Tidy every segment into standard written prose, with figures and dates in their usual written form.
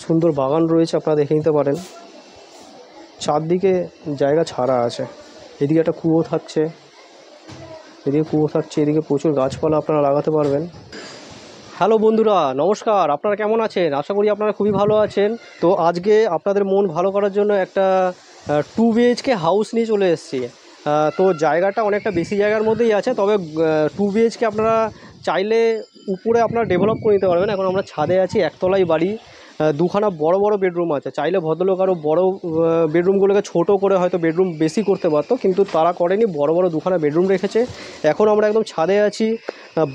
সুন্দর বাগান রয়েছে, আপনারা দেখে নিতে পারেন। চারদিকে জায়গা ছাড়া আছে। এদিকে একটা কুয়ো থাকছে, এদিকে প্রচুর গাছপালা আপনারা লাগাতে পারবেন। হ্যালো বন্ধুরা, নমস্কার। আপনারা কেমন আছেন? আশা করি আপনারা খুবই ভালো আছেন। তো আজকে আপনাদের মন ভালো করার জন্য একটা 2 BHK হাউস নিয়ে চলে এসেছি। তো জায়গাটা অনেকটা বেশি জায়গার মধ্যেই আছে, তবে 2 BHK আপনারা চাইলে উপরে আপনারা ডেভেলপ করে নিতে পারবেন। এখন আমরা ছাদে আছি, একতলায় বাড়ি, দুখানা বড় বড় বেডরুম আছে। চাইলে ভদ্রলোক আরও বড় বেডরুমগুলোকে ছোট করে হয়তো বেডরুম বেশি করতে পারতো, কিন্তু তারা করেনি, বড় বড় দুখানা বেডরুম রেখেছে। এখন আমরা একদম ছাদে আছি।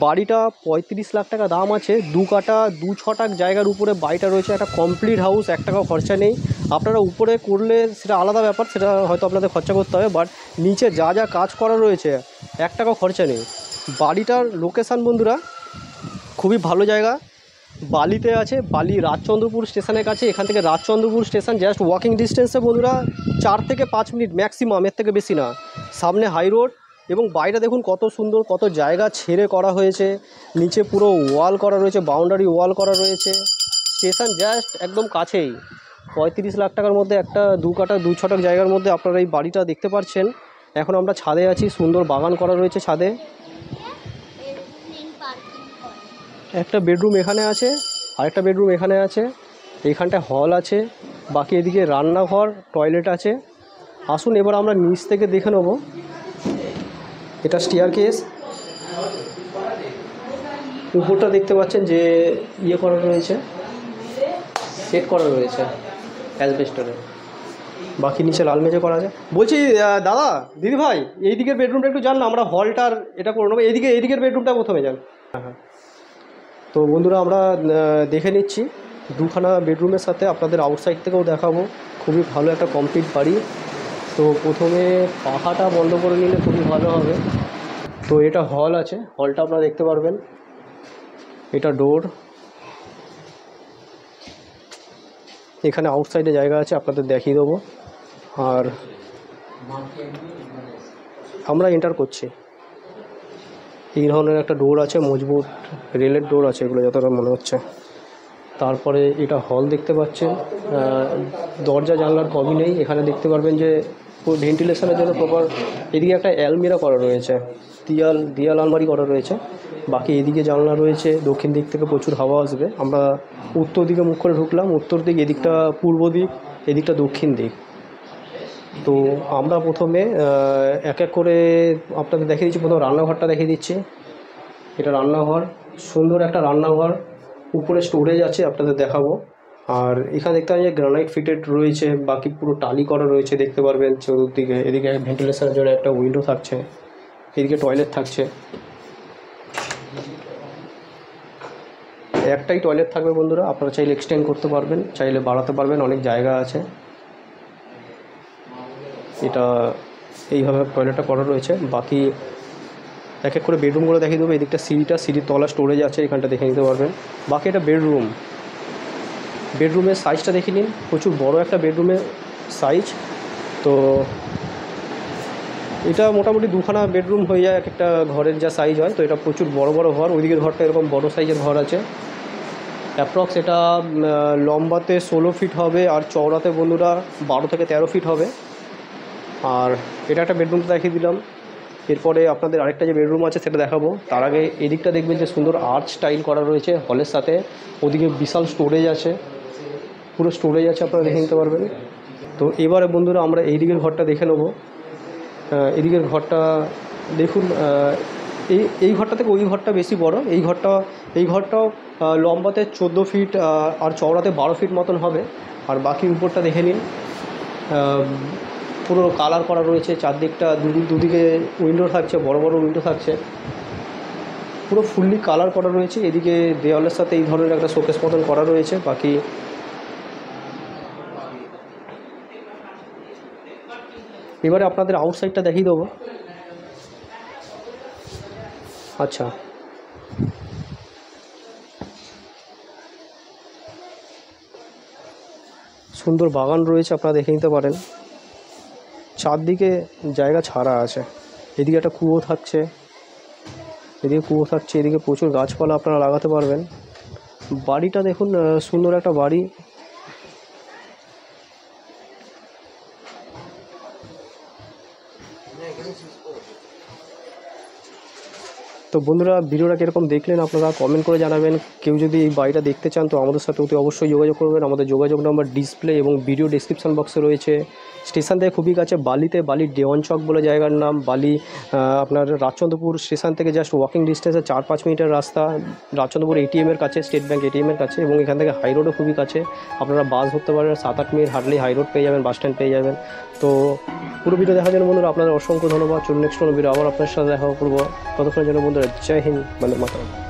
বাড়িটা 35 লাখ টাকা দাম আছে। 2 কাঠা 2-6 টাক জায়গার উপরে বাড়িটা রয়েছে। একটা কমপ্লিট হাউস, 1 টাকাও খরচা নেই। আপনারা উপরে করলে সেটা আলাদা ব্যাপার, সেটা হয়তো আপনাদের খরচা করতে হবে, বাট নিচে যা যা কাজ করা রয়েছে 1 টাকাও খরচা নেই। বাড়িটার লোকেশান বন্ধুরা খুবই ভালো জায়গা, বালিতে আছে। বালি রাজচন্দ্রপুর স্টেশনের কাছে। এখান থেকে রাজচন্দ্রপুর স্টেশন জাস্ট ওয়াকিং ডিস্টেন্সে বন্ধুরা 4 থেকে 5 মিনিট ম্যাক্সিমাম, এর থেকে বেশি না। সামনে হাই রোড, এবং বাড়িটা দেখুন কত সুন্দর, কত জায়গা ছেড়ে করা হয়েছে। নিচে পুরো ওয়াল করা রয়েছে, বাউন্ডারি ওয়াল করা রয়েছে। স্টেশন জাস্ট একদম কাছেই। 35 লাখ টাকার মধ্যে একটা 2 কাঠা 2-6 টাক জায়গার মধ্যে আপনারা এই বাড়িটা দেখতে পাচ্ছেন। এখন আমরা ছাদে আছি, সুন্দর বাগান করা রয়েছে ছাদে। একটা বেডরুম এখানে আছে, আরেকটা বেডরুম এখানে আছে, এইখানটায় হল আছে, বাকি এদিকে রান্নাঘর, টয়লেট আছে। আসুন এবার আমরা নিচ থেকে দেখে নেব। এটা স্টেয়ারকেস। উপরটা দেখতে পাচ্ছেন যে ইয়ে করা রয়েছে, সেট করা রয়েছে অ্যাসবেস্টরে। বাকি নিচে লাল মেঝে করা আছে। বলছি দাদা, দিদি ভাই, এই দিকের বেডরুমটা একটু যান না, আমরা হলটার এটা করে নেবো। এইদিকের বেডরুমটা প্রথমে যান। হ্যাঁ, তো বন্ধুরা আমরা দেখে নিচ্ছি দুখানা বেডরুমের সাথে, আপনাদের আউটসাইড থেকেও দেখাবো। খুবই ভালো একটা কমপ্লিট বাড়ি। তো প্রথমে পাখাটা বন্ধ করে নিলে খুবই ভালো হবে। তো এটা হল আছে, হলটা আপনারা দেখতে পারবেন। এটা ডোর। এখানে আউটসাইডে জায়গা আছে, আপনাদের দেখিয়ে দেবো। আর আমরা এন্টার করছি। এই ধরনের একটা ডোর আছে, মজবুত রেলের ডোর আছে এগুলো, যতটা মনে হচ্ছে। তারপরে এটা হল দেখতে পাচ্ছেন। দরজা জানলার কমই নেই। এখানে দেখতে পারবেন যে ভেন্টিলেশনের জন্য প্রপার এদিকে একটা অ্যালমিরা করা রয়েছে, দিয়াল আলমারি করা রয়েছে। বাকি এদিকে জানলা রয়েছে, দক্ষিণ দিক থেকে প্রচুর হাওয়া আসবে। আমরা উত্তর দিকে মুখ করে ঢুকলাম। উত্তর দিক, এদিকটা পূর্ব দিক, এদিকটা দক্ষিণ দিক। তো আমরা প্রথমে এক এক করে আপনাদের দেখিয়ে দিচ্ছি। প্রথম রান্নাঘরটা দেখিয়ে দিচ্ছি। এটা রান্নাঘর, সুন্দর একটা রান্নাঘর, উপরে স্টোরেজ আছে, আপনাদের দেখাবো। আর এখানে দেখতে পাচ্ছেন যে গ্রানাইট ফিটেড রয়েছে, বাকি পুরো টালি করা রয়েছে, দেখতে পারবেন চতুর্দিকে। এদিকে ভেন্টিলেশনের জন্য একটা উইন্ডো থাকছে, এদিকে টয়লেট থাকছে। একটাই টয়লেট থাকবে বন্ধুরা, আপনারা চাইলে এক্সটেন্ড করতে পারবেন, চাইলে বাড়াতে পারবেন, অনেক জায়গা আছে। এটা এইভাবে টয়লেটটা করা রয়েছে। বাকি এক এক করে বেডরুমগুলো দেখিয়ে দেবো। এদিকটা সিঁড়ির তলা স্টোরেজ আছে, এখানটা দেখে নিতে পারবেন। বাকি এটা বেডরুমের সাইজটা দেখে নিন, প্রচুর বড় একটা বেডরুমের সাইজ। তো এটা মোটামুটি দুখানা বেডরুম হয়ে যায় এক একটা ঘরের যা সাইজ হয়। তো এটা প্রচুর বড় বড় ঘর। ওইদিকের ঘরটা এরকম বড় সাইজের ঘর আছে। অ্যাপ্রক্স এটা লম্বাতে 16 ফিট হবে, আর চওড়াতে বন্ধুরা 12 থেকে 13 ফিট হবে। আর এটা একটা বেডরুমটা দেখিয়ে দিলাম। এরপরে আপনাদের আরেকটা যে বেডরুম আছে সেটা দেখাবো। তার আগে এদিকটা দেখবেন যে সুন্দর আর্চ স্টাইল করা রয়েছে হলের সাথে। ওদিকে বিশাল স্টোরেজ আছে, পুরো স্টোরেজ আছে, আপনারা দেখে নিতে পারবেন। তো এবারে বন্ধুরা আমরা এই দিকের ঘরটা দেখে নেব। এদিকের ঘরটা দেখুন, এই ঘরটা থেকে ওই ঘরটা বেশি বড়। এই ঘরটাও লম্বাতে 14 ফিট আর চওড়াতে 12 ফিট মতন হবে। আর বাকি উপরটা দেখে নিন, পুরো কালার করা রয়েছে। চারদিকটা দুদিকে উইন্ডো থাকছে, বড় বড় উইন্ডো থাকছে, পুরো ফুললি কালার করা রয়েছে। এদিকে দেওয়ালের সাথে এই ধরনের একটা শোকেস মতন করা রয়েছে। বাকি এবারে আপনাদের আউটসাইডটা দেখিয়ে দেবো। আচ্ছা, সুন্দর বাগান রয়েছে, আপনারা দেখে নিতে পারেন। চারদিকে জায়গা ছাড়া আছে। এদিকে একটা কুয়ো থাকছে, এদিকে প্রচুর গাছপালা আপনারা লাগাতে পারবেন। বাড়িটা দেখুন, সুন্দর একটা বাড়ি, তো বন্ধুরা ভিডিওটা কীরকম দেখলেন আপনারা কমেন্ট করে জানাবেন। কেউ যদি এই বাড়িটা দেখতে চান তো আমাদের সাথে অতি অবশ্যই যোগাযোগ করবেন। আমাদের যোগাযোগ নাম্বার ডিসপ্লে এবং ভিডিও ডেসক্রিপশন বক্সে রয়েছে। স্টেশন থেকে খুবই কাছে, বালি দেওয়ান চক বলে জায়গার নাম। বালি আপনার রাজচন্দ্রপুর স্টেশন থেকে জাস্ট ওয়াকিং ডিস্টেন্সে 4-5 মিনিটের রাস্তা। রাজচন্দ্রপুর এটিএমের কাছে, স্টেট ব্যাঙ্ক এটিএমের কাছে, এবং এখান থেকে হাই রোডও খুবই কাছে। আপনারা বাস ধরতে পারেন, 7-8 মিনিট হাঁটলেই হাই রোড পেয়ে যাবেন, বাস স্ট্যান্ড পেয়ে যাবেন। তো পুরো ভিডিও দেখার জন্য বন্ধুরা আপনাদের অসংখ্য ধন্যবাদ। চলুন নেক্সট কোনো ভিডিও আবার আপনার সাথে দেখা করবো। ততক্ষণের জন্য বন্ধুরা জয় হিন্দ, বন্দে মাতরম।